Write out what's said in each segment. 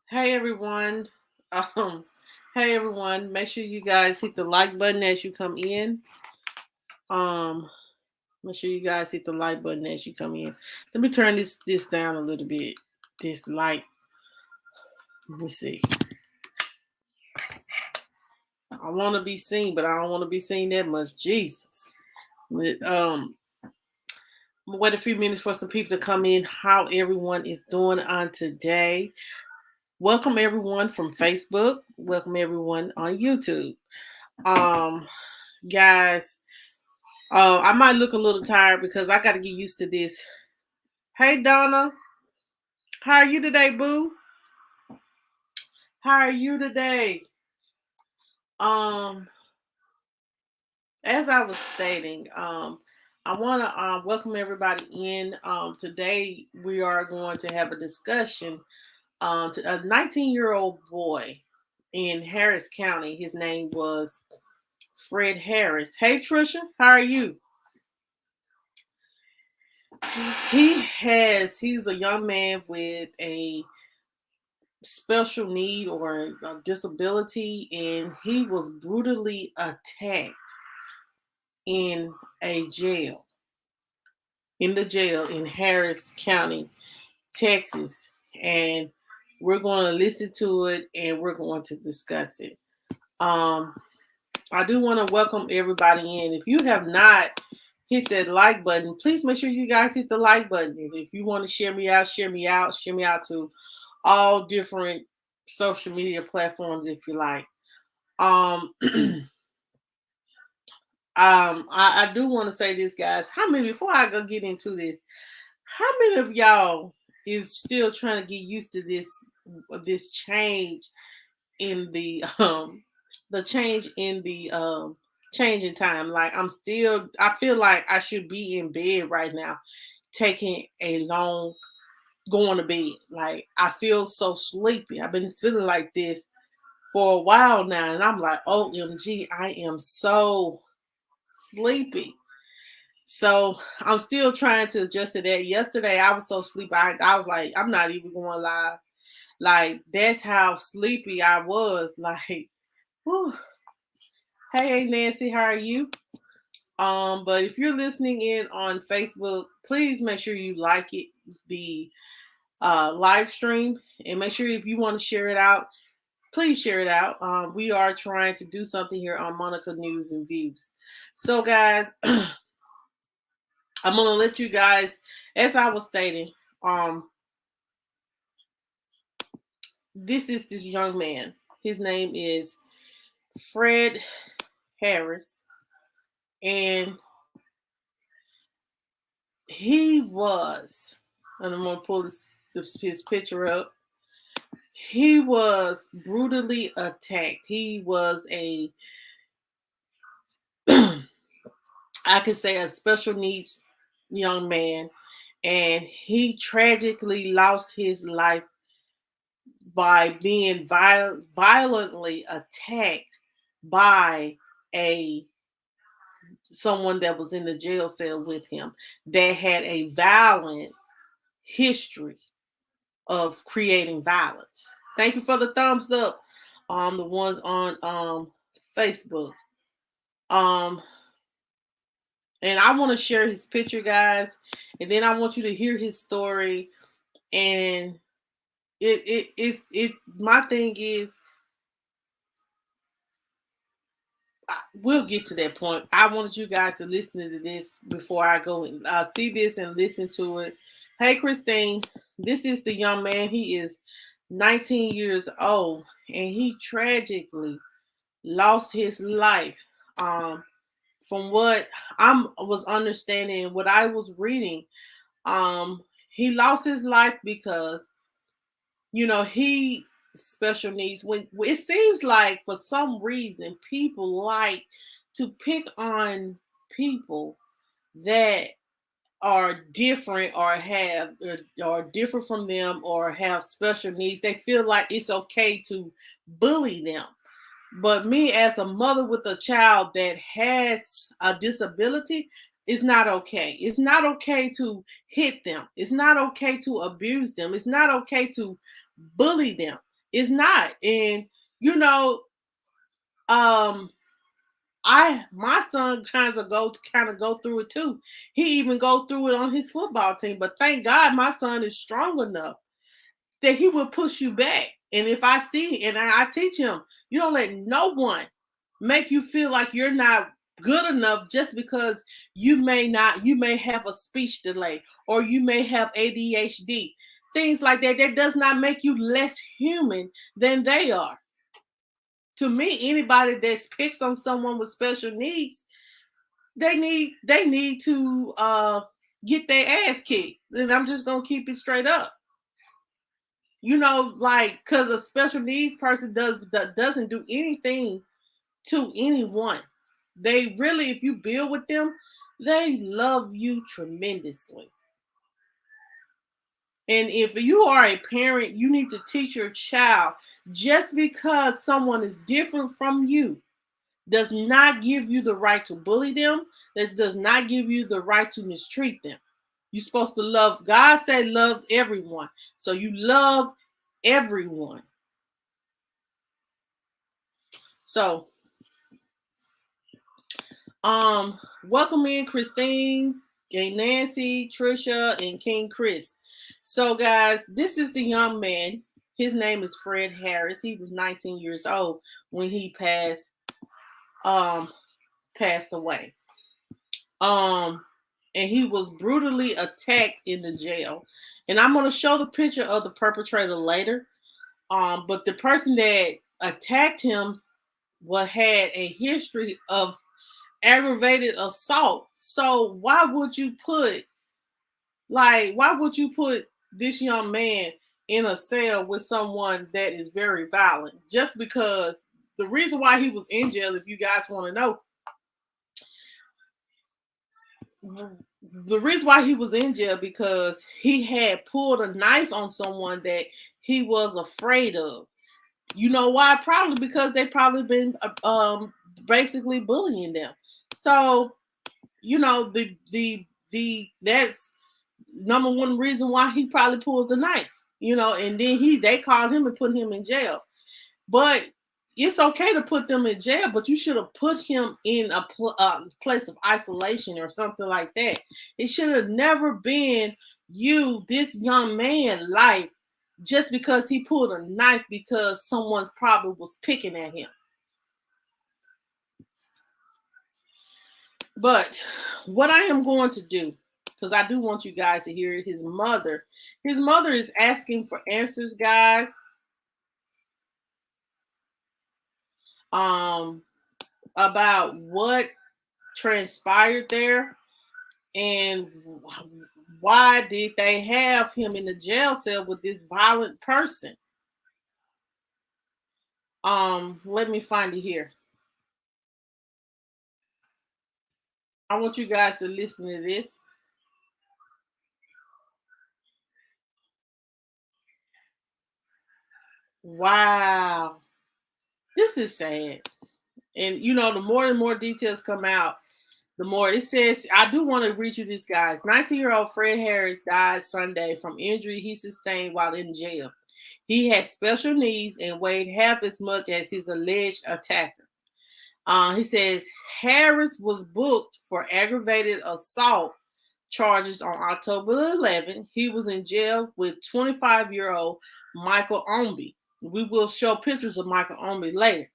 Hey everyone. Um, hey everyone. Make sure you guys hit the like button as you come in. Um, Make sure you guys hit the like button as you come in. Let me turn this down a little bit. This light. Let me see. I want to be seen, but I don't want to be seen that much. Jesus. Um, Wait a few minutes for some people to come in. How everyone is doing on today? Welcome everyone from Facebook. Welcome everyone on YouTube. Um, Guys. I might look a little tired because I got to get used to this. Hey Donna, how are you today, boo? How are you today? Um, as I was stating, I want to welcome everybody in. Today we are going to have a discussion. To a 19-year-old boy in Harris County. His name was Fred Harris. Hey Trisha, how are you? He's a young man with a special need or a disability, and he was brutally attacked in a jail, in the jail in Harris County, Texas. And we're going to listen to it and we're going to discuss it. Um, I do want to welcome everybody in. If you have not hit that like button, please make sure you guys hit the like button. And if you want to share me out, share me out to all different social media platforms if you like. I do want to say this, guys. How many before I go get into this? How many of y'all is still trying to get used to this change in the change in the change in time? Like I feel like I should be in bed right now, taking a long going to bed. Like I feel so sleepy. I've been feeling like this for a while now, and I'm like, OMG, I am so sleepy. So I'm still trying to adjust to that. Yesterday I was so sleepy. I was like, I'm not even going live. Like that's how sleepy I was. Like, whew. Hey Nancy, how are you? But if you're listening in on Facebook, please make sure you like it, the live stream, and make sure if you want to share it out, please share it out. We are trying to do something here on Monica News and Views. So, guys, I'm gonna let you guys, as I was stating, this is this young man. His name is Fred Harris, and he was, and I'm gonna pull his picture up. He was brutally attacked. He was a, I could say, a special needs young man, and he tragically lost his life by being violently attacked by a someone that was in the jail cell with him that had a violent history of creating violence. Thank you for the thumbs up. The ones on Facebook. Um and I want to share his picture, guys, and then I want you to hear his story. And it my thing is, we'll get to that point. I wanted you guys to listen to this before I go and see this and listen to it. Hey, Christine, this is the young man. He is 19 years old, and he tragically lost his life. From what I was understanding, what I was reading, he lost his life because he special needs. When it seems like for some reason people like to pick on people that are different or have or different from them or have special needs. They feel like it's okay to bully them. But me, as a mother with a child that has a disability, it's not okay. It's not okay to hit them. It's not okay to abuse them. It's not okay to bully them. It's not. And you know, my son kind of go through it too. He even goes through it on his football team. But thank God my son is strong enough that he will push you back. And if I see, and I teach him, you don't let no one make you feel like you're not good enough just because you may have a speech delay or you may have ADHD. Things like that. That does not make you less human than they are. To me, anybody that picks on someone with special needs, they need to get their ass kicked. And I'm just gonna keep it straight up. You know, like, because a special needs person doesn't do anything to anyone. They really, if you build with them, they love you tremendously. And if you are a parent, you need to teach your child, just because someone is different from you does not give you the right to bully them. This does not give you the right to mistreat them. You're supposed to love. God said love everyone. So you love everyone. So welcome in Christine and Nancy, Trisha, and King Chris. So guys, this is the young man. His name is Fred Harris. He was 19 years old when he passed away. And he was brutally attacked in the jail. And I'm going to show the picture of the perpetrator later. But the person that attacked him had a history of aggravated assault. So why would you put this young man in a cell with someone that is very violent? Just because the reason why he was in jail, if you guys want to know, the reason why he was in jail because he had pulled a knife on someone that he was afraid of. You know why? Probably because they probably been basically bullying them. So, you know, that's number one reason why he probably pulled the knife. You know, and then they called him and put him in jail. But it's okay to put them in jail, but you should have put him in a place of isolation or something like that. It should have never been this young man, life, just because he pulled a knife because someone's probably was picking at him. But what I am going to do, because I do want you guys to hear it, his mother is asking for answers, guys. About what transpired there and why did they have him in the jail cell with this violent person. Let me find it here. I want you guys to listen to this. Wow, this is sad. And you know, the more and more details come out, the more it says. I do want to read you this, guys. 19-year-old Fred Harris died Sunday from injury he sustained while in jail. He had special needs and weighed half as much as his alleged attacker. He says Harris was booked for aggravated assault charges on October 11th. He was in jail with 25-year-old Michael Owenby. We will show pictures of Michael Owenby later,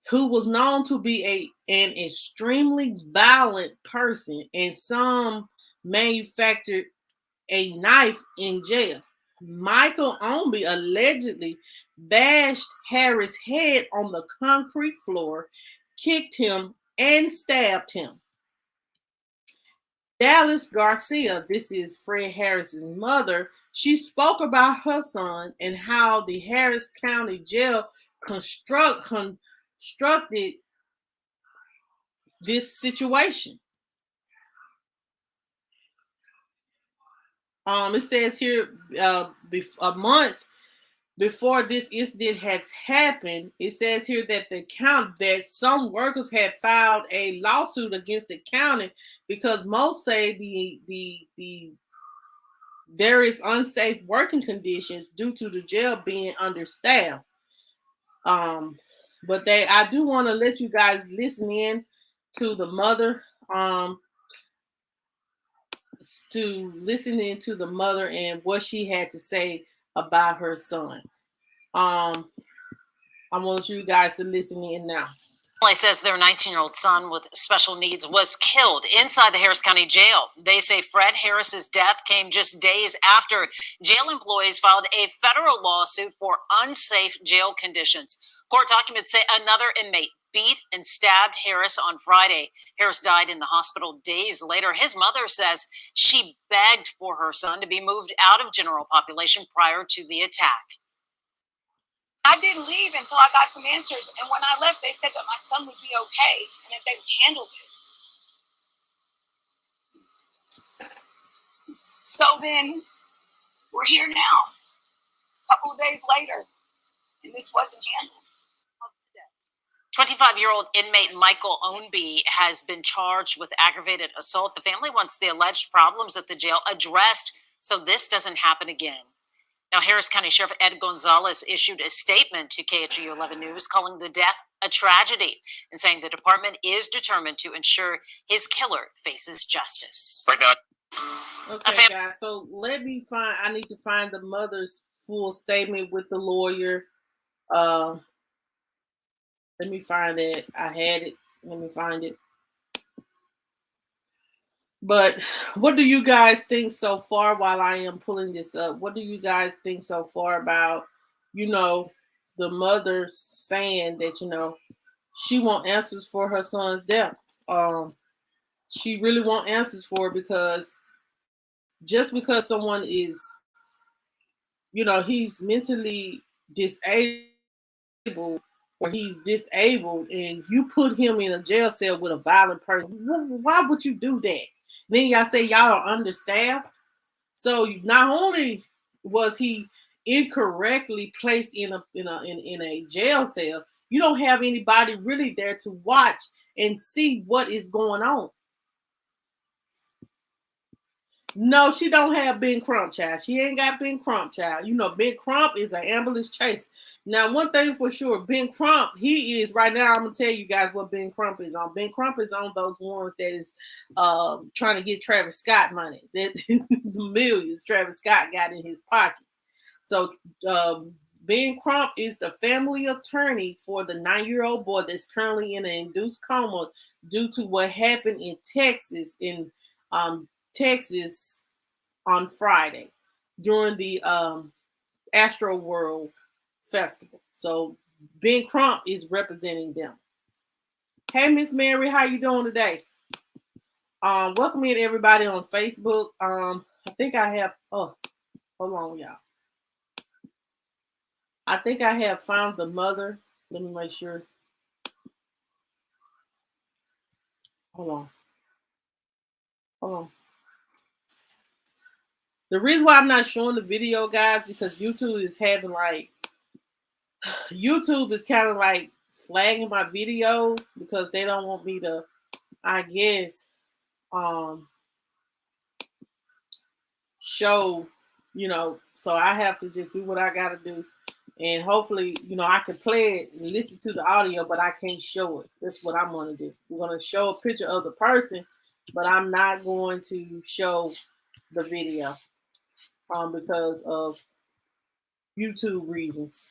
who was known to be an extremely violent person, and some manufactured a knife in jail. Michael Owenby allegedly bashed Harris' head on the concrete floor, kicked him, and stabbed him. Dallas Garcia, this is Fred Harris's mother, she spoke about her son and how the Harris County Jail constructed this situation. It says here a month before this incident has happened, it says here that that some workers had filed a lawsuit against the county because most say the there is unsafe working conditions due to the jail being understaffed. But I do want to let you guys listen in to the mother, to listen in to the mother and what she had to say about her son. I want you guys to listen in now. Says their 19-year-old son with special needs was killed inside the Harris County Jail. They say Fred Harris's death came just days after jail employees filed a federal lawsuit for unsafe jail conditions. Court documents say another inmate beat and stabbed Harris on Friday. Harris died in the hospital days later. His mother says she begged for her son to be moved out of general population prior to the attack. I didn't leave until I got some answers. And when I left, they said that my son would be okay and that they would handle this. So then we're here now, a couple of days later, and this wasn't handled. 25-year-old inmate Michael Owenby has been charged with aggravated assault. The family wants the alleged problems at the jail addressed so this doesn't happen again. Now, Harris County Sheriff Ed Gonzalez issued a statement to KHU 11 News calling the death a tragedy and saying the department is determined to ensure his killer faces justice. Right now. Okay, guys, so I need to find the mother's full statement with the lawyer. Let me find it. I had it. Let me find it. But what do you guys think so far while I am pulling this up? What do you guys think so far about, the mother saying that, she want answers for her son's death? She really want answers for it because just because someone is, he's mentally disabled or he's disabled and you put him in a jail cell with a violent person, why would you do that? Then y'all say y'all are understaffed. So not only was he incorrectly placed in a jail cell, you don't have anybody really there to watch and see what is going on. No, she don't have Ben Crump, child. She ain't got Ben Crump, child. Ben Crump is an ambulance chase. Now, one thing for sure, Ben Crump, he is right now. I'm gonna tell you guys what Ben Crump is on. Ben Crump is on those ones that is trying to get Travis Scott money. That the millions Travis Scott got in his pocket. So Ben Crump is the family attorney for the 9-year-old boy that's currently in an induced coma due to what happened in Texas Texas on Friday during the Astro World Festival. So Ben Crump is representing them. Hey, Miss Mary, how you doing today? Welcome in everybody on Facebook. I think I have. Oh, hold on, y'all. I think I have found the mother. Let me make sure. Hold on. The reason why I'm not showing the video, guys, because YouTube is having YouTube is kind of like flagging my videos because they don't want me to, I guess, show, so I have to just do what I got to do. And hopefully, I can play it and listen to the audio, but I can't show it. That's what I'm going to do. We're going to show a picture of the person, but I'm not going to show the video. Because of YouTube reasons.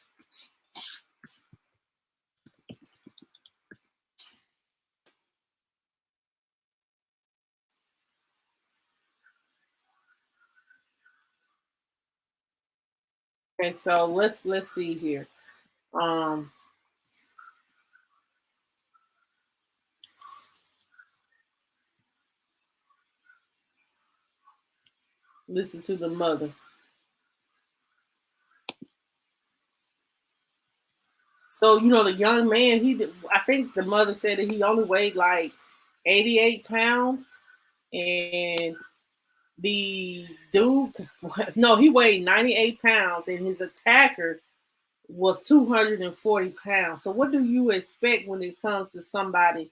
Okay, so let's see here. Listen to the mother. So, the young man, I think the mother said that he only weighed like 88 pounds. And the dude, no, he weighed 98 pounds. And his attacker was 240 pounds. So what do you expect when it comes to somebody?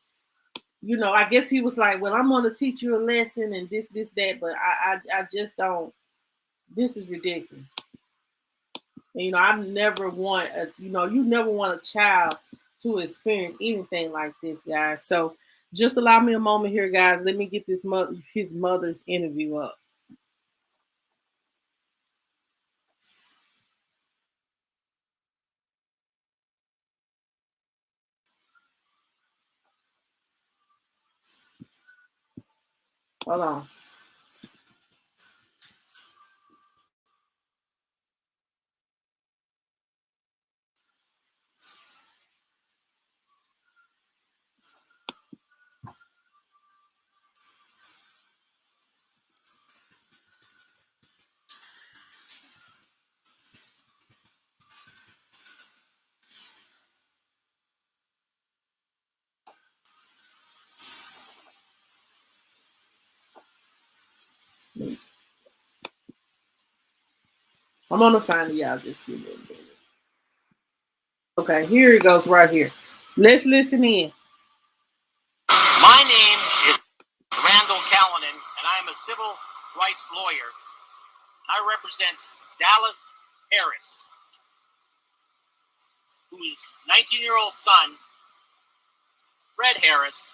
I guess he was like, well, I'm going to teach you a lesson and this, that. But I just don't. This is ridiculous. And, I never want you never want a child to experience anything like this, guys. So just allow me a moment here, guys. Let me get his mother's interview up. Hold on. I'm gonna find it, y'all. Just give me a minute. Okay, here it goes right here. Let's listen in. My name is Randall Callanan, and I am a civil rights lawyer. I represent Dallas Harris, whose 19-year-old son, Fred Harris,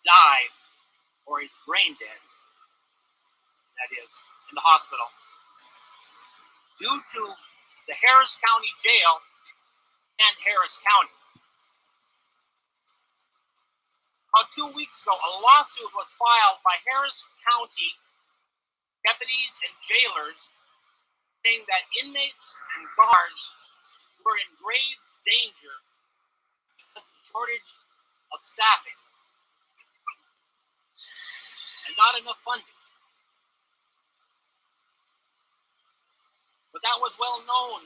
died, or is brain dead, that is, in the hospital, due to the Harris County Jail and Harris County. About 2 weeks ago, a lawsuit was filed by Harris County deputies and jailers saying that inmates and guards were in grave danger because of the shortage of staffing and not enough funding. But that was well known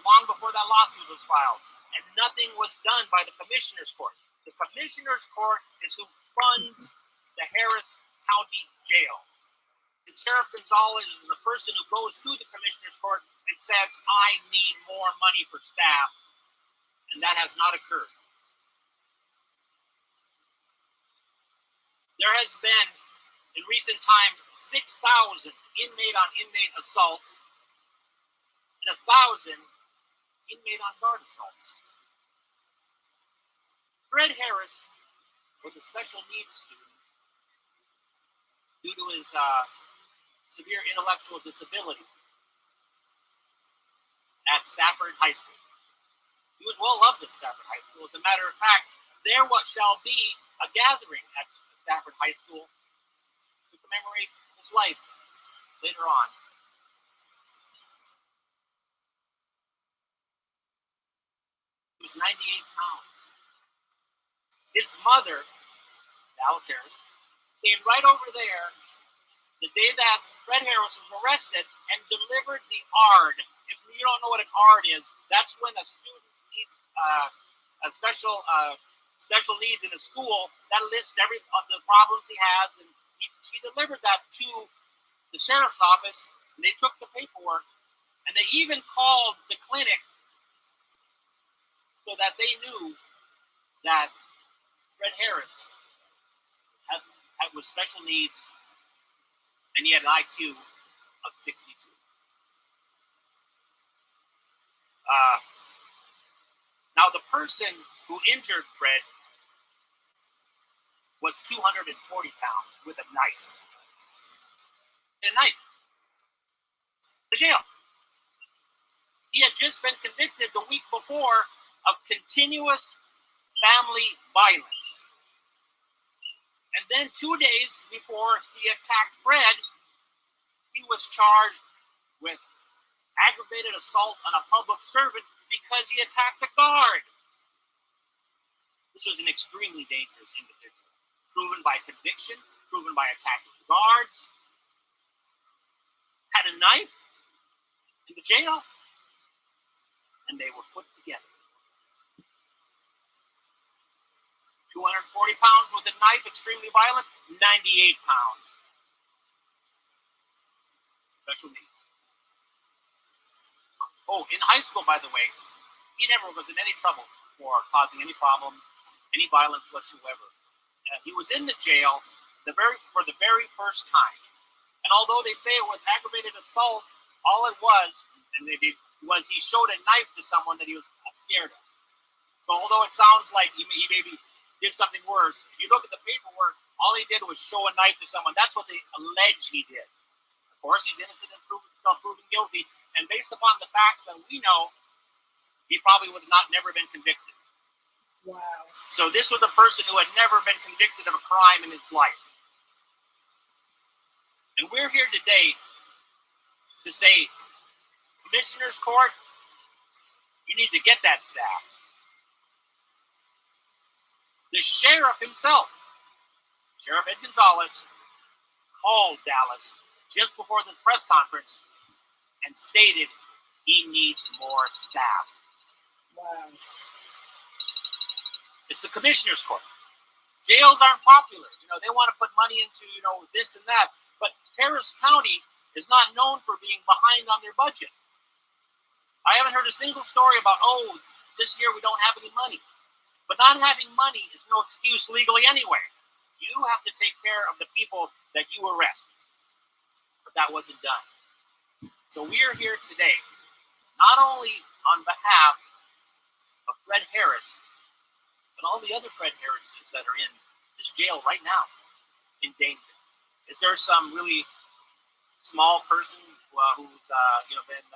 long before that lawsuit was filed, and nothing was done by the Commissioner's Court. The Commissioner's Court is who funds the Harris County Jail. And Sheriff Gonzalez is the person who goes to the Commissioner's Court and says, I need more money for staff, and that has not occurred. There has been, in recent times, 6,000 inmate-on-inmate assaults and 1,000 inmate-on-guard assaults. Fred Harris was a special needs student due to his severe intellectual disability at Stafford High School. He was well loved at Stafford High School. As a matter of fact, there what shall be a gathering at Stafford High School to commemorate his life later on. He was 98 pounds. His mother, Dallas Harris, came right over there the day that Fred Harris was arrested and delivered the ARD. If you don't know what an ARD is, that's when a student needs a special needs in a school. That lists every of the problems he has, and he delivered that to the sheriff's office. And they took the paperwork, and they even called the clinic so that they knew that Fred Harris was special needs, and he had an IQ of 62. Now, the person who injured Fred was 240 pounds with a knife. The jail. He had just been convicted the week before of continuous family violence. And then 2 days before he attacked Fred, he was charged with aggravated assault on a public servant because he attacked a guard. This was an extremely dangerous individual, proven by conviction, proven by attacking guards, had a knife in the jail, and they were put together. 240 pounds with a knife, extremely violent, 98 pounds. Special needs. Oh, in high school, by the way, he never was in any trouble for causing any problems, any violence whatsoever. He was in the jail for the very first time. And although they say it was aggravated assault, all it was, he showed a knife to someone that he was scared of. So although it sounds like he maybe did something worse, if you look at the paperwork, all he did was show a knife to someone. That's what they allege he did. Of course, he's innocent until proven guilty. And based upon the facts that we know, he probably would have never been convicted. Wow. So this was a person who had never been convicted of a crime in his life. And we're here today to say, Commissioner's Court, you need to get that staff. The sheriff himself, Sheriff Ed Gonzalez, called Dallas just before the press conference and stated he needs more staff. Wow. It's the Commissioner's Court. Jails aren't popular. They want to put money into, this and that. But Harris County is not known for being behind on their budget. I haven't heard a single story about, this year we don't have any money. But not having money is no excuse legally anyway. You have to take care of the people that you arrest. But that wasn't done. So we are here today, not only on behalf of Fred Harris, but all the other Fred Harrises that are in this jail right now in danger. Is there some really small person who's been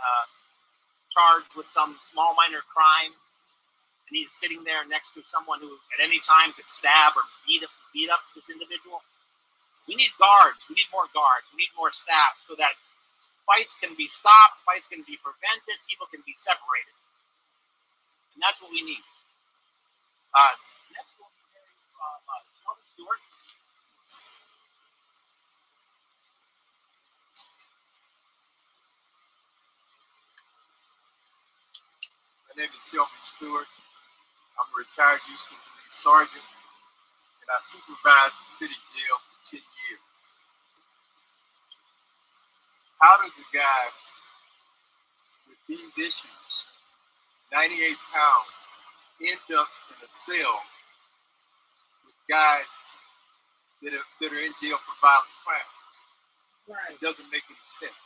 charged with some small minor crime, and he's sitting there next to someone who at any time could stab or beat up this individual? We need guards. We need more guards. We need more staff so that fights can be stopped, fights can be prevented, people can be separated. And that's what we need. Next we'll be hearing from Shelton Stewart. My name is Shelton Stewart. I'm a retired Houston Police Sergeant, and I supervised the city jail for 10 years. How does a guy with these issues, 98 pounds, end up in a cell with guys that are in jail for violent crimes? Right. It doesn't make any sense.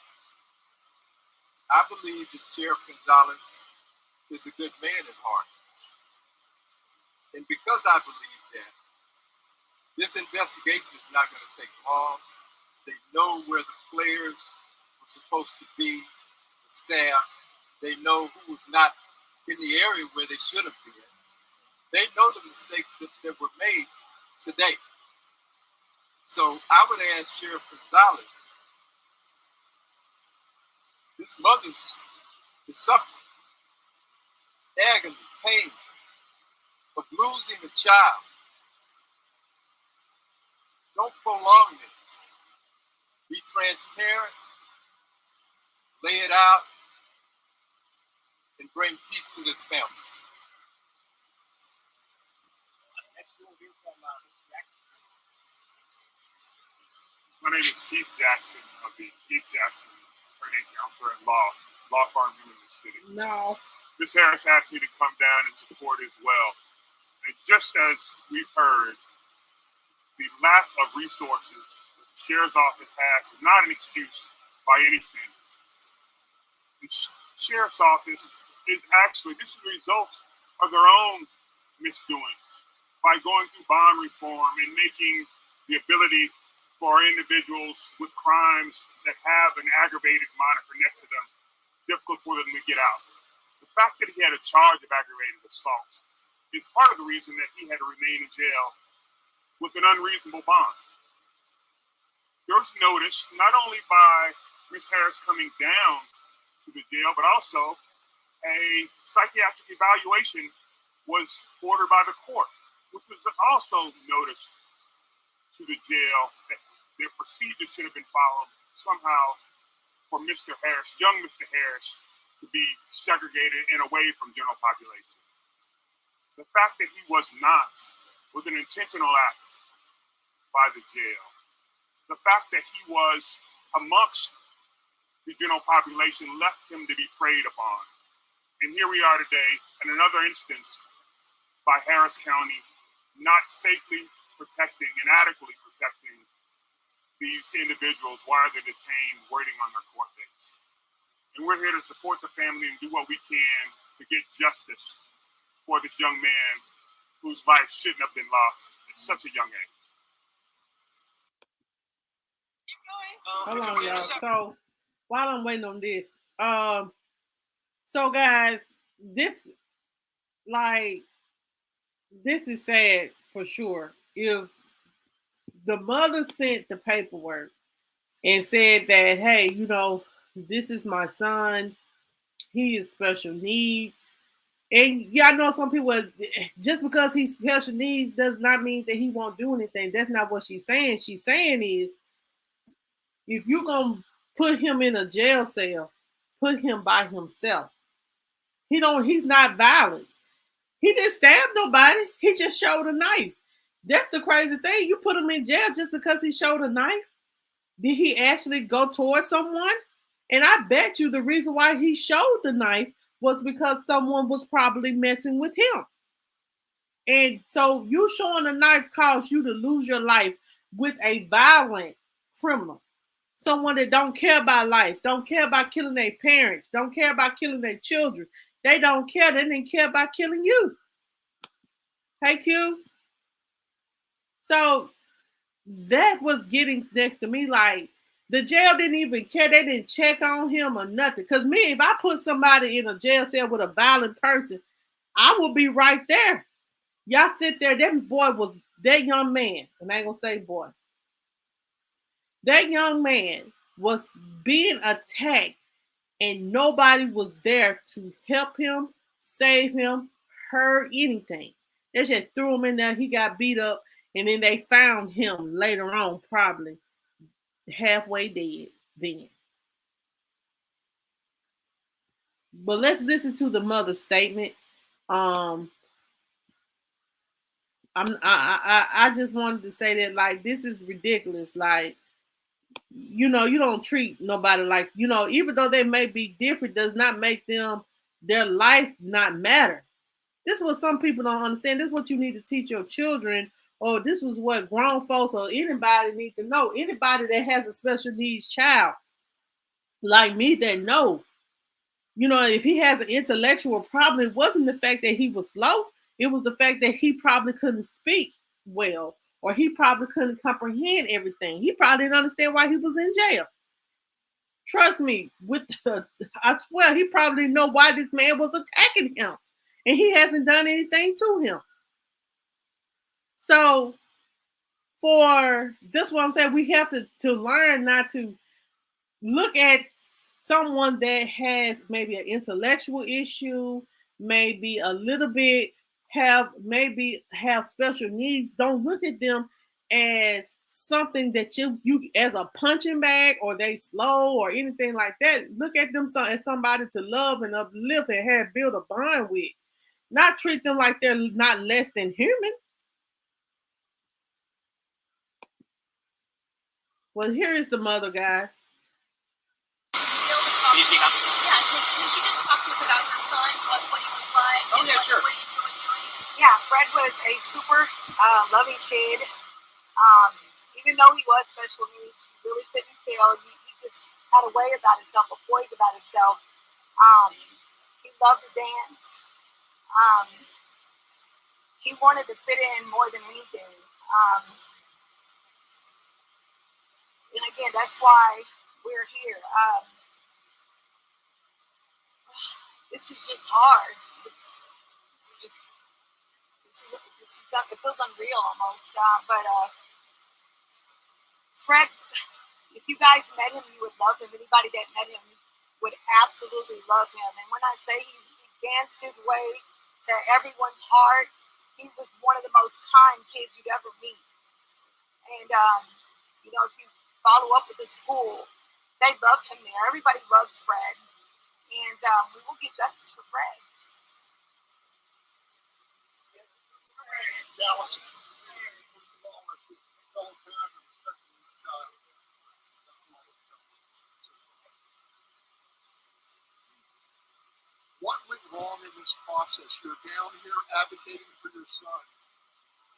I believe that Sheriff Gonzalez is a good man at heart. And because I believe that, this investigation is not going to take long. They know where the players were supposed to be, the staff. They know who was not in the area where they should have been. They know the mistakes that were made today. So I would ask Sheriff Gonzalez, this mother is suffering agony, pain of losing a child. Don't prolong this. Be transparent, lay it out, and bring peace to this family. Next we'll hear from Jackson. My name is Keith Jackson of the Keith Jackson Attorney Counselor at Law Firm in the city. No. Ms. Harris asked me to come down and support as well. And just as we've heard, the lack of resources the Sheriff's Office has is not an excuse by any standard. The Sheriff's Office is actually, this is a result of their own misdoings by going through bond reform and making the ability for individuals with crimes that have an aggravated moniker next to them difficult for them to get out. The fact that he had a charge of aggravated assault is part of the reason that he had to remain in jail with an unreasonable bond. There was notice not only by Ms. Harris coming down to the jail, but also a psychiatric evaluation was ordered by the court, which was also notice to the jail that their procedures should have been followed somehow for Mr. Harris, young Mr. Harris, to be segregated and away from general population. The fact that he was not was an intentional act by the jail. The fact that he was amongst the general population left him to be preyed upon. And here we are today in another instance by Harris County not safely protecting and adequately protecting these individuals while they're detained waiting on their court dates. And we're here to support the family and do what we can to get justice for this young man whose life shouldn't have been lost at such a young age. Hold on, y'all. So while I'm waiting on this, so guys, this is sad for sure. If the mother sent the paperwork and said that, hey, you know, this is my son, he is special needs. And y'all know some people, just because he's special needs does not mean that he won't do anything. That's not what she's saying. She's saying is, if you're going to put him in a jail cell, put him by himself. He's not violent. He didn't stab nobody. He just showed a knife. That's the crazy thing. You put him in jail just because he showed a knife? Did he actually go towards someone? And I bet you the reason why he showed the knife was because someone was probably messing with him. And so you showing a knife caused you to lose your life with a violent criminal. Someone that don't care about life, don't care about killing their parents, don't care about killing their children. They don't care. They didn't care about killing you. Hey, Q. So that was getting next to me. Like, the jail didn't even care. They didn't check on him or nothing. Because me, if I put somebody in a jail cell with a violent person, I would be right there. Y'all sit there. That young man, and I ain't going to say boy. That young man was being attacked and nobody was there to help him, save him, hurt anything. They just threw him in there. He got beat up, and then they found him later on, probably halfway dead then. But let's listen to the mother's statement. I just wanted to say that, like, this is ridiculous. Like, you know, you don't treat nobody like, you know, even though they may be different, does not make their life not matter. This is what some people don't understand. This is what you need to teach your children, or this was what grown folks or anybody need to know. Anybody that has a special needs child like me that know, you know, if he has an intellectual problem, it wasn't the fact that he was slow. It was the fact that he probably couldn't speak well, or he probably couldn't comprehend everything. He probably didn't understand why he was in jail. Trust me, I swear he probably didn't know why this man was attacking him, and he hasn't done anything to him. So for this, what I'm saying, we have to learn not to look at someone that has maybe an intellectual issue, maybe a little bit have special needs. Don't look at them as something that you as a punching bag, or they slow or anything like that. Look at them as somebody to love and uplift and build a bond with. Not treat them like they're not less than human. Well, here is the mother, guys. Can she just talk to us about her son, what he was like? Oh, yeah, sure. What he enjoyed doing? Yeah, Fred was a super loving kid. Even though he was special needs, you really couldn't tell. He just had a way about himself, a poise about himself. He loved to dance. He wanted to fit in more than anything. And again, that's why we're here. This is just hard. It feels unreal almost. But Fred, if you guys met him, you would love him. Anybody that met him would absolutely love him. And when I say he danced his way to everyone's heart, he was one of the most kind kids you'd ever meet. And you know, if you follow up with the school, they love him there. Everybody loves Fred. And we will get justice for Fred. Dallas. What went wrong in this process? You're down here advocating for your son,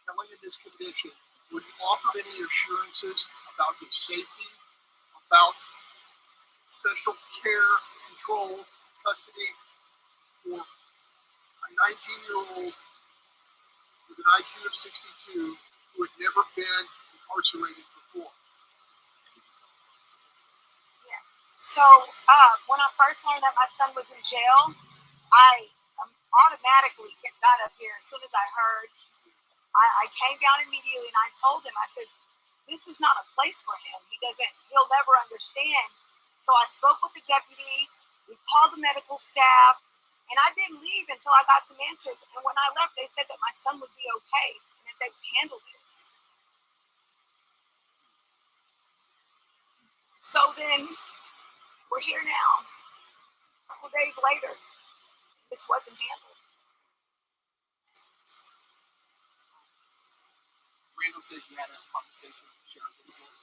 telling him his condition. Would you offer any assurances about his safety, about special care, control, custody for a 19-year-old with an IQ of 62 who had never been incarcerated before. Yeah. So when I first learned that my son was in jail, I automatically got up here as soon as I heard. I came down immediately and I told him, I said, this is not a place for him. He'll never understand. So I spoke with the deputy, we called the medical staff, and I didn't leave until I got some answers. And when I left, they said that my son would be okay and that they would handle this. So then we're here now, a couple days later, this wasn't handled. Randall says you had a conversation with Sheriff this morning.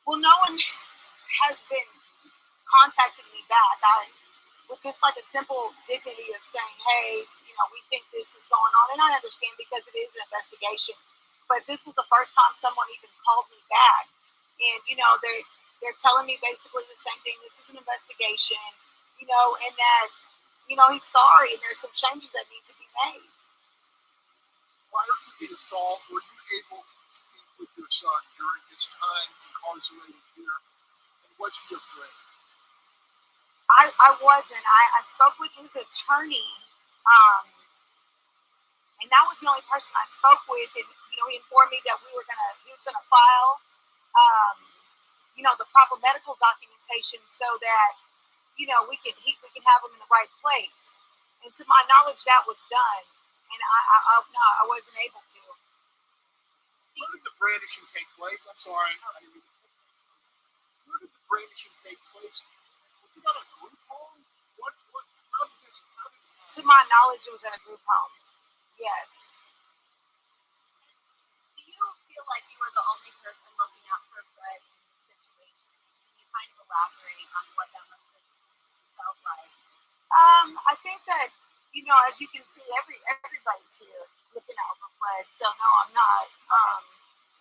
Well, no one has been contacting me back. With just like a simple dignity of saying, hey, we think this is going on. And I understand because it is an investigation. But this was the first time someone even called me back. And, they're telling me basically the same thing. This is an investigation, and that, he's sorry and there's some changes that need to be made. Prior to the assault, were you able to speak with your son during his time incarcerated here? And was he afraid? I wasn't. I spoke with his attorney, and that was the only person I spoke with. And he informed me that he was gonna file, the proper medical documentation so that we can have him in the right place. And to my knowledge, that was done. And I wasn't able to. Where did the brandishing take place? I'm sorry. Where did the brandishing take place? Was it at a group home? How did this happen? To my knowledge, it was at a group home. Yes. Do you feel like you were the only person looking out for Fred in this situation? Can you kind of elaborate on what that must have felt like? I think that, as you can see, everybody's here looking out for Fred. So no, I'm not.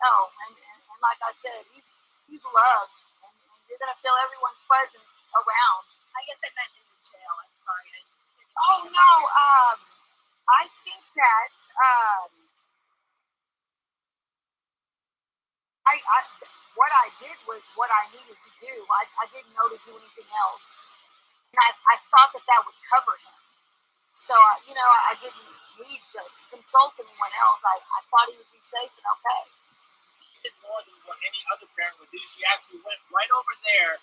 No, and like I said, he's loved, and you're gonna feel everyone's presence around. I guess I meant in the jail. I'm sorry. Oh no. I think that what I did was what I needed to do. I didn't know to do anything else, and I thought that would cover him. So, I didn't need to consult anyone else. I thought he would be safe and okay. She did more than what any other parent would do. She actually went right over there,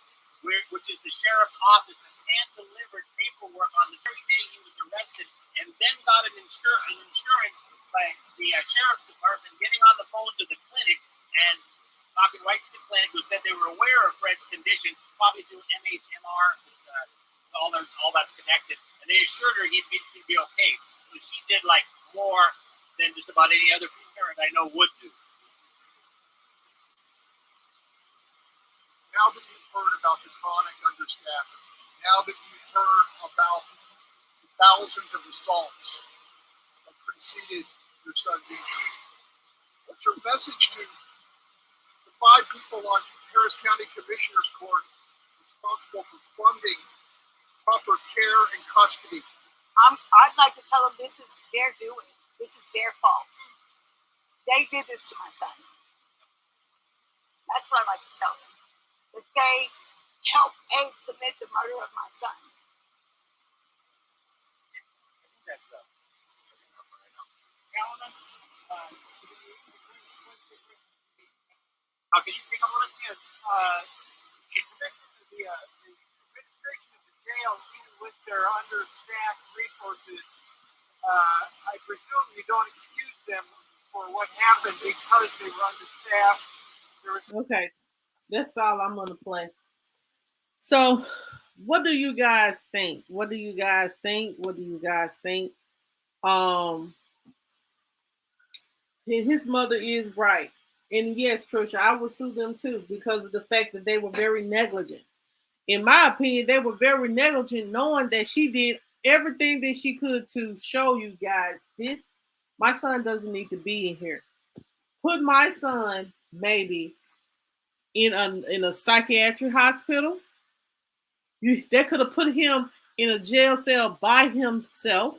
which is the sheriff's office, and hand-delivered paperwork on the very day he was arrested, and then got an insurance by the sheriff's department, getting on the phone to the clinic and talking right to the clinic, who said they were aware of Fred's condition, probably through MHMR, all that's connected, and they assured her he'd be okay. So she did more than just about any other parent I know would do. Now that you've heard about the chronic understaffing, now that you've heard about the thousands of assaults that preceded your son's injury, what's your message to the 5 people on Harris County Commissioner's Court responsible for funding proper care and custody? I'd like to tell them this is their doing. This is their fault. They did this to my son. That's what I'd like to tell them. That they helped aid commit the murder of my son. Okay, you think I'm going to give the administration of the jail, even with their understaffed resources, I presume you don't excuse them for what happened because they were understaffed. Okay, that's all I'm gonna play. So, what do you guys think? What do you guys think? What do you guys think? His mother is right, and yes, Trisha, I would sue them too because of the fact that they were very negligent. In my opinion, they were very negligent, knowing that she did everything that she could to show you guys this. My son doesn't need to be in here. put my son maybe in a psychiatric hospital. They could have put him in a jail cell by himself.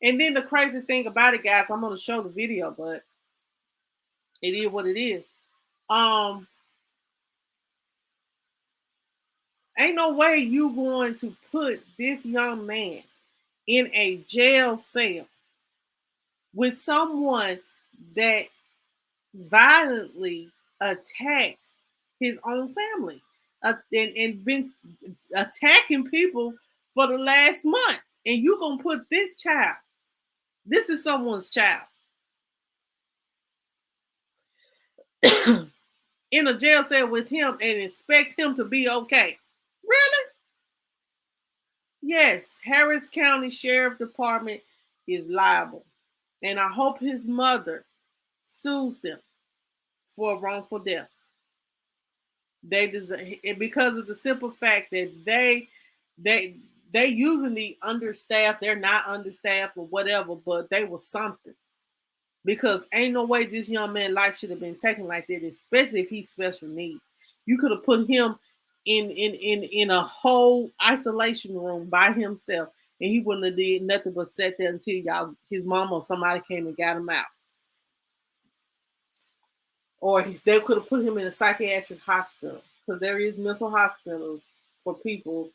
And then the crazy thing about it, guys, I'm gonna show the video, but it is what it is. Ain't no way you going to put this young man in a jail cell with someone that violently attacks his own family and been attacking people for the last month. And you going to put this child, this is someone's child, in a jail cell with him and expect him to be okay. Really? Yes, Harris County Sheriff Department is liable. And I hope his mother sues them for wrongful death. They deserve, because of the simple fact that they usually understaffed. They're not understaffed or whatever, but they were something. Because ain't no way this young man's life should have been taken like that, especially if he's special needs. You could have put him in a whole isolation room by himself, and he wouldn't have did nothing but sat there until his mom or somebody came and got him out. Or they could have put him in a psychiatric hospital, because there is mental hospitals for people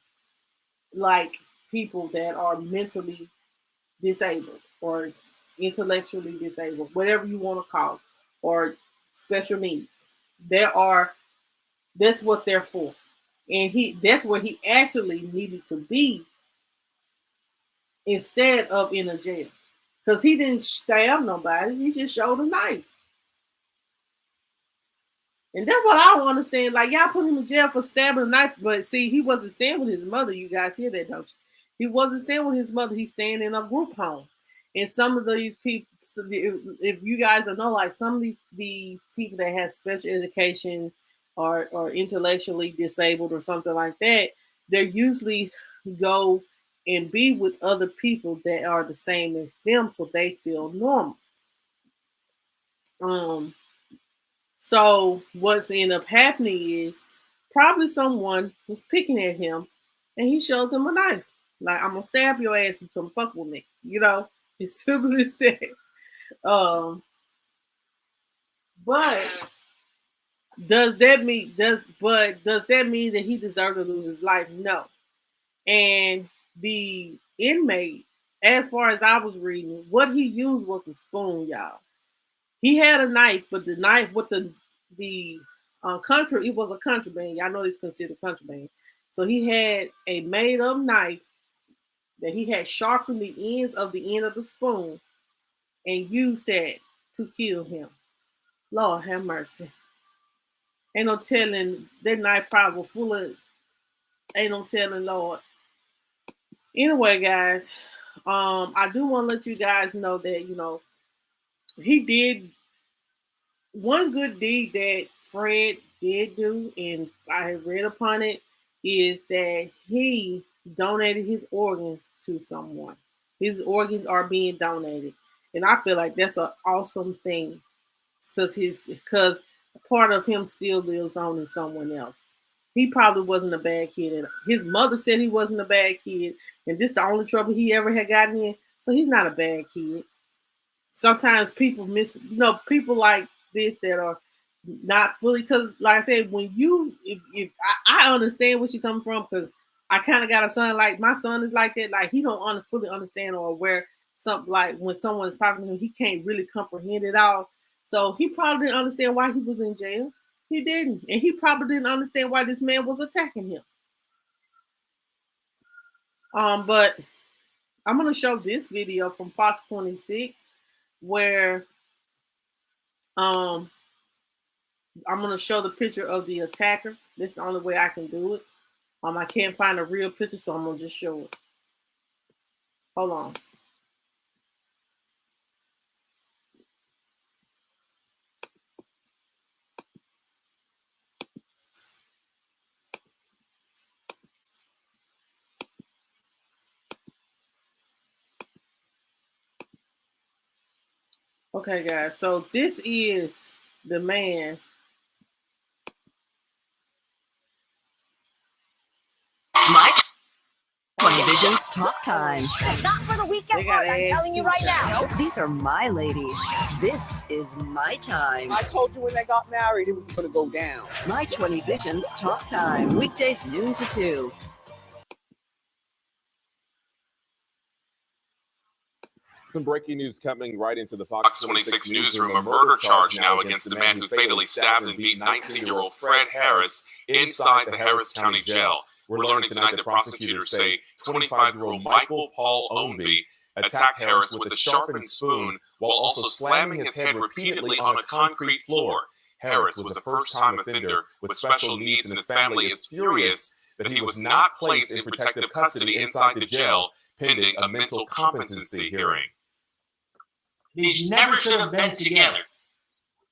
that are mentally disabled or intellectually disabled, whatever you want to call it, or special needs. That's what they're for. And that's where he actually needed to be instead of in a jail. Because he didn't stab nobody, he just showed a knife. And that's what I don't understand. Like, y'all put him in jail for stabbing a knife, but see, he wasn't staying with his mother. You guys hear that, don't you? He wasn't staying with his mother. He's staying in a group home. And some of these people, if you guys don't know, like some of these people that have special education or intellectually disabled or something like that, they usually go and be with other people that are the same as them, so they feel normal. So what's ended up happening is probably someone was picking at him and he showed them a knife. Like, I'm gonna stab your ass if you come fuck with me. It's simple as that. But does that mean that he deserved to lose his life? No. And the inmate, as far as I was reading, what he used was a spoon, y'all. He had a knife, but the knife with the country, it was a contraband. Y'all know it's considered contraband. So he had a made up knife that he had sharpened the ends of the end of the spoon and used that to kill him. Lord have mercy. Ain't no telling, that knife probably was full of, ain't no telling, Lord. Anyway, guys, I do want to let you guys know that, he did one good deed that Fred did do, and I read upon it, is that he donated his organs to someone. His organs are being donated. And I feel like that's an awesome thing, because part of him still lives on in someone else. He probably wasn't a bad kid. His mother said he wasn't a bad kid, and this is the only trouble he ever had gotten in. So he's not a bad kid. Sometimes people people like this that are not fully, because like I said, when if I understand where she coming from, because I kind of got a son, like my son is like that, like he don't fully understand or aware something, like when someone's talking to him, he can't really comprehend it all. So he probably didn't understand why he was in jail. He didn't. And he probably didn't understand why this man was attacking him. But I'm going to show this video from Fox 26 where I'm going to show the picture of the attacker. That's the only way I can do it. I can't find a real picture, so I'm going to just show it. Hold on. Okay, guys. So this is the man. My Visions Talk Time. Not for the weak They at got heart, I'm ass telling you right now. These are my ladies. This is my time. I told you when they got married, it was going to go down. My 20 Visions Talk Time. Weekdays noon to 2. Some breaking news coming right into the Fox 26 newsroom. A murder charge now against the man who fatally stabbed and beat 19-year-old Fred Harris inside the Harris County Jail. We're learning tonight that prosecutors say 25-year-old Michael Paul Owenby attacked Harris with a sharpened spoon while also slamming his head repeatedly on a concrete floor. Harris was a first-time offender with special needs, and his family is furious that he was not placed in protective custody inside the jail pending a mental competency hearing. These never should have been together.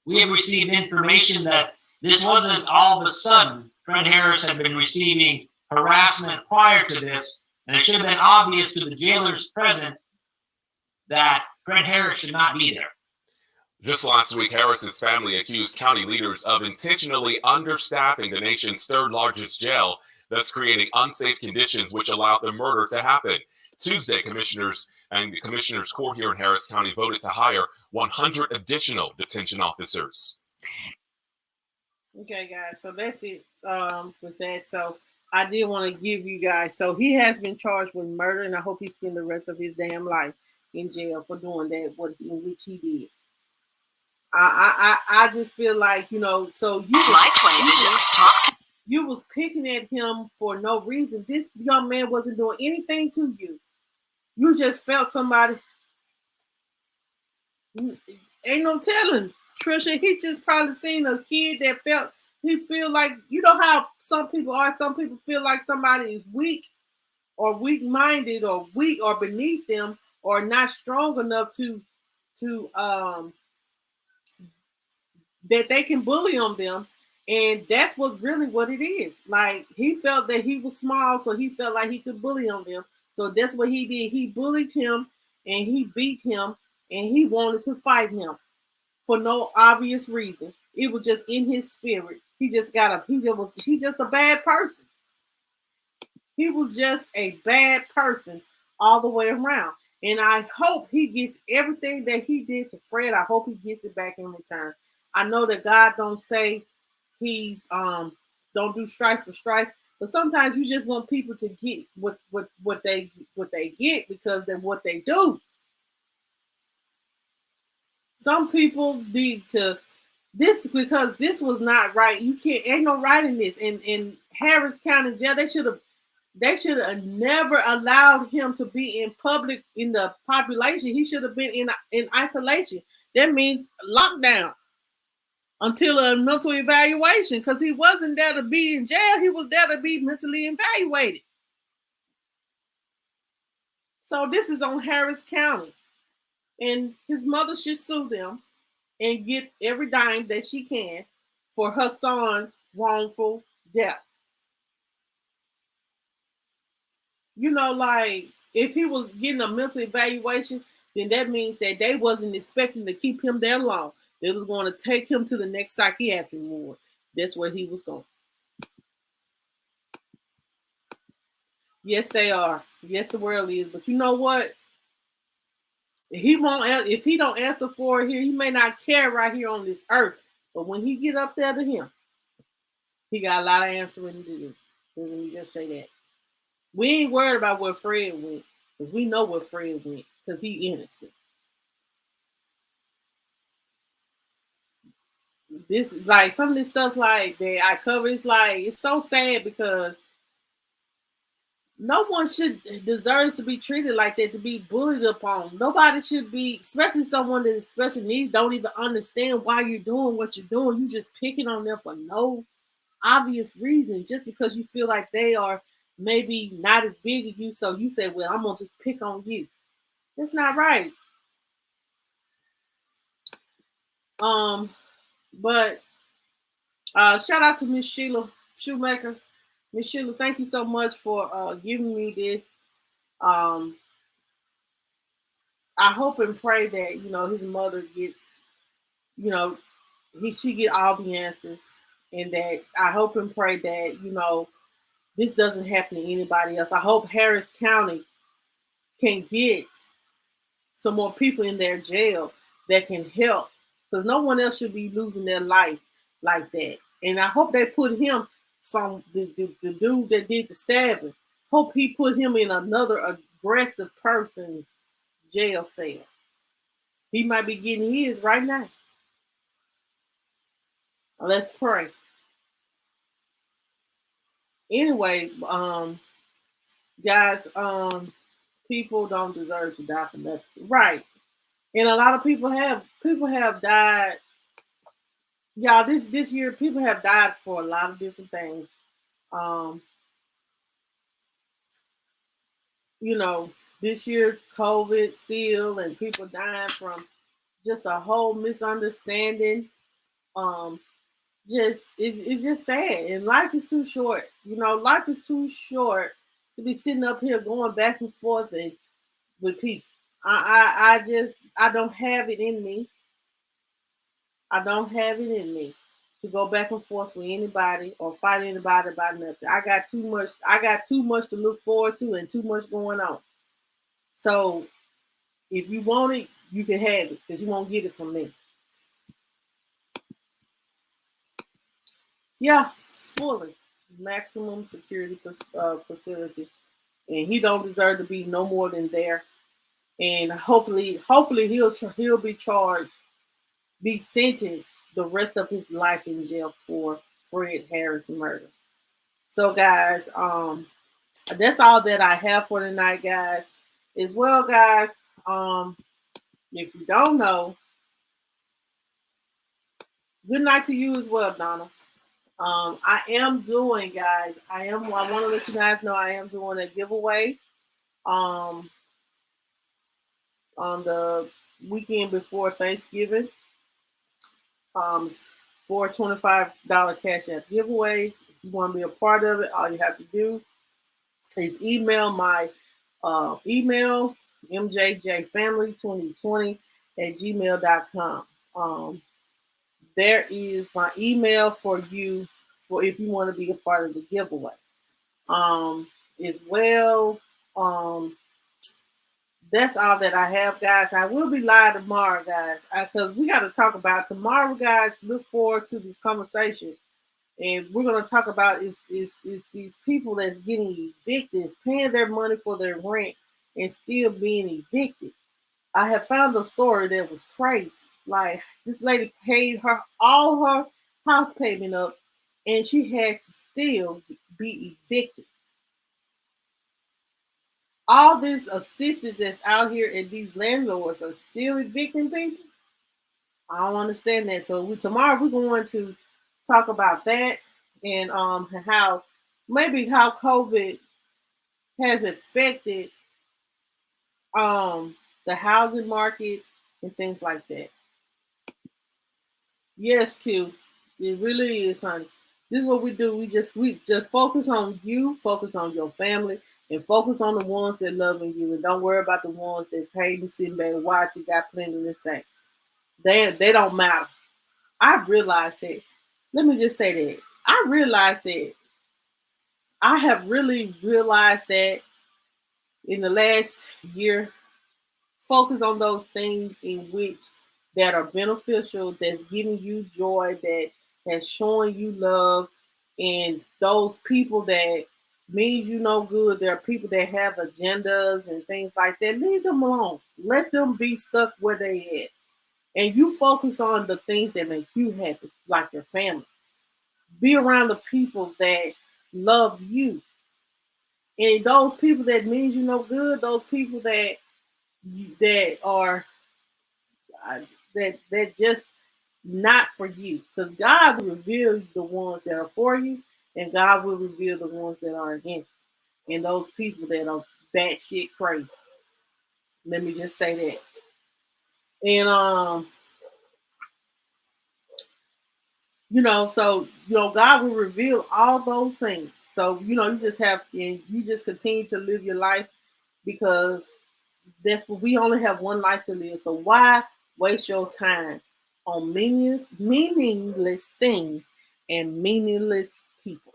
We have received information that this wasn't all of a sudden. Fred Harris had been receiving harassment prior to this, and it should have been obvious to the jailers present that Fred Harris should not be there. Just last week, Harris's family accused county leaders of intentionally understaffing the nation's third largest jail, thus creating unsafe conditions which allowed the murder to happen. Tuesday, commissioners and the commissioner's court here in Harris County voted to hire 100 additional detention officers. Okay, guys. So that's it with that. So I did want to give you guys. So he has been charged with murder, and I hope he spends the rest of his damn life in jail for doing that, in which he did. I just feel like, so you was picking at him for no reason. This young man wasn't doing anything to you. You just felt somebody. Ain't no telling, Trisha. He just probably seen a kid that he feel like, how some people are. Some people feel like somebody is weak or weak-minded or weak or beneath them or not strong enough to that they can bully on them. And that's what it is. Like, he felt that he was small, so he felt like he could bully on them. So that's what he did. He bullied him and he beat him and he wanted to fight him for no obvious reason. It was just in his spirit. He's just a bad person. He was just a bad person all the way around. And I hope he gets everything that he did to Fred. I hope he gets it back in return. I know that God don't say he's don't do strife for strife, but sometimes you just want people to get what they get because they're what they do. Some people need to this because this was not right. You can't, ain't no right in this. In Harris County Jail, they should have never allowed him to be in public in the population. He should have been in isolation. That means lockdown until a mental evaluation, because he wasn't there to be in jail. He was there to be mentally evaluated. So this is on Harris County. And his mother should sue them and get every dime that she can for her son's wrongful death. Like, if he was getting a mental evaluation, then that means that they wasn't expecting to keep him there long. They was going to take him to the next psychiatric ward. That's where he was going. Yes, they are. Yes, the world is. But you know what? If he don't answer for it here, he may not care right here on this earth. But when he get up there to him, he got a lot of answering to do. Let me just say that. We ain't worried about where Fred went, because we know where Fred went, because he innocent. This, like, some of this stuff like that I cover, it's so sad because no one deserves to be treated like that, to be bullied upon. Nobody should be, especially someone that has special needs, don't even understand why you're doing what you're doing. You just picking on them for no obvious reason, just because you feel like they are maybe not as big as you, so you say, well, I'm gonna just pick on you. That's not right. But shout out to Miss Sheila Shoemaker. Miss Sheila, thank you so much for giving me this. I hope and pray that his mother gets she get all the answers, and that I hope and pray that this doesn't happen to anybody else. I hope Harris County can get some more people in their jail that can help, because no one else should be losing their life like that. And I hope they put him the dude that did the stabbing. Hope he put him in another aggressive person's jail cell. He might be getting his right now. Let's pray. Anyway, guys, people don't deserve to die for nothing, right? And a lot of people have died. Y'all, this year people have died for a lot of different things. This year COVID still, and people dying from just a whole misunderstanding. It's just sad, and life is too short. Life is too short to be sitting up here going back and forth with people. I don't have it in me. I don't have it in me to go back and forth with anybody or fight anybody about nothing. I got too much to look forward to and too much going on. So if you want it, you can have it, because you won't get it from me. Yeah, fully maximum security facility, and he don't deserve to be no more than there. And hopefully he'll be charged, be sentenced the rest of his life in jail for Fred Harris murder. So guys, that's all that I have for tonight, guys. As well, guys, if you don't know, good night to you as well, Donna. I am doing, guys. I want to let you guys know I am doing a giveaway. On the weekend before Thanksgiving. For a $25 Cash App giveaway. If you want to be a part of it, all you have to do is email my email, mjjfamily2020@gmail.com. There is my email for you for if you want to be a part of the giveaway. As well, that's all that I have, guys. I will be live tomorrow, guys, because we got to talk about tomorrow, guys. Look forward to this conversation, and we're going to talk about is these people that's getting evicted, paying their money for their rent, and still being evicted. I have found a story that was crazy. Like, this lady paid all her house payment up, and she had to still be evicted. All this assistance that's out here, and these landlords are still evicting people. I don't understand that. So tomorrow we're going to talk about that, and how COVID has affected the housing market and things like that. Yes, Q. It really is, honey. This is what we do. We just focus on you, focus on your family, and focus on the ones that loving you, and don't worry about the ones that's hating, sitting back, watching, got plenty to say. They don't matter. I realized that. Let me just say that. I realized that. I have really realized that in the last year. Focus on those things in which that are beneficial, that's giving you joy, that's showing you love, and those people that means you no good. There are people that have agendas and things like that. Leave them alone. Let them be stuck where they at. And you focus on the things that make you happy, like your family. Be around the people that love you. And those people that means you no good, those people that are that just not for you, because God will reveal the ones that are for you, and God will reveal the ones that are against you, and those people that are batshit crazy. Let me just say that. And so God will reveal all those things. So you just have, and you just continue to live your life, because that's what we only have one life to live. So why waste your time on meaningless things and meaningless people?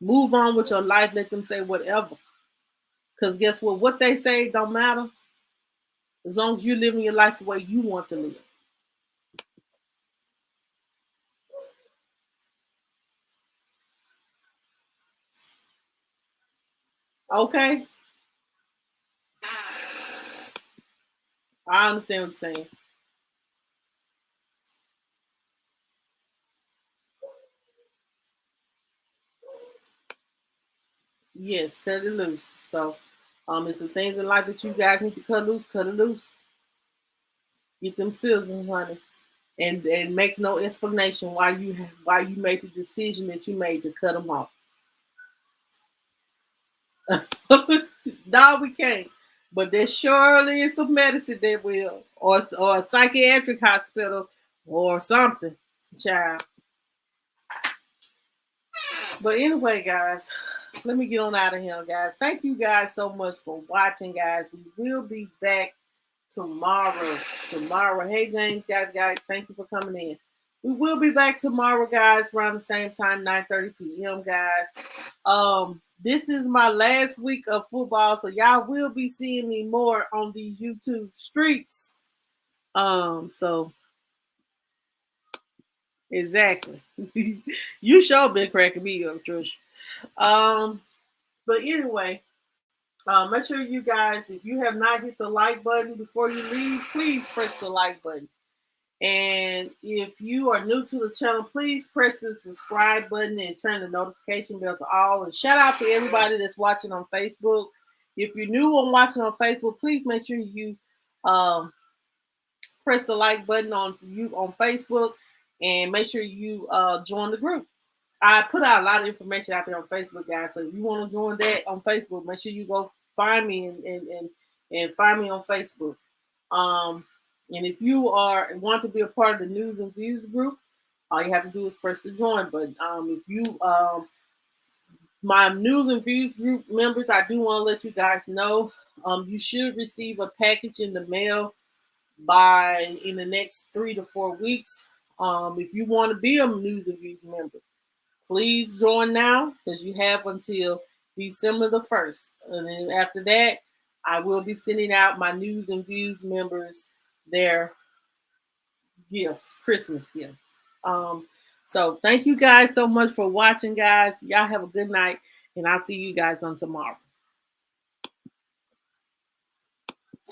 Move on with your life. Let them say whatever. Because guess what? What they say don't matter as long as you're living your life the way you want to live. Okay? I understand what you're saying. Yes, cut it loose. So, it's some things in life that you guys need to cut it loose. Get them scissors, honey, and make no explanation why you made the decision that you made to cut them off. No, we can't. But there surely is some medicine that will, or a psychiatric hospital, or something, child. But anyway, guys, let me get on out of here, guys. Thank you guys so much for watching, guys. We will be back tomorrow. Hey, James, guys, thank you for coming in. We will be back tomorrow, guys, around the same time, 9:30 p.m., guys. This is my last week of football, so y'all will be seeing me more on these YouTube streets. So exactly. You sure been cracking me up, Trish. But anyway, make sure you guys, if you have not hit the like button before you leave, please press the like button. And if you are new to the channel, please press the subscribe button and turn the notification bell to all. And shout out to everybody that's watching on Facebook. If you're new on watching on Facebook, please make sure you press the like button on Facebook, and make sure you join the group. I put out a lot of information out there on Facebook, guys. So if you want to join that on Facebook, make sure you go find me and find me on Facebook. And if you want to be a part of the News and Views group, all you have to do is press the join button. If you my News and Views group members, I do want to let you guys know you should receive a package in the mail in the next 3 to 4 weeks. If you want to be a News and Views member, please join now, because you have until December the 1st. And then after that, I will be sending out my News and Views members their gifts, Christmas gifts. So thank you guys so much for watching, guys. Y'all have a good night, and I'll see you guys on tomorrow.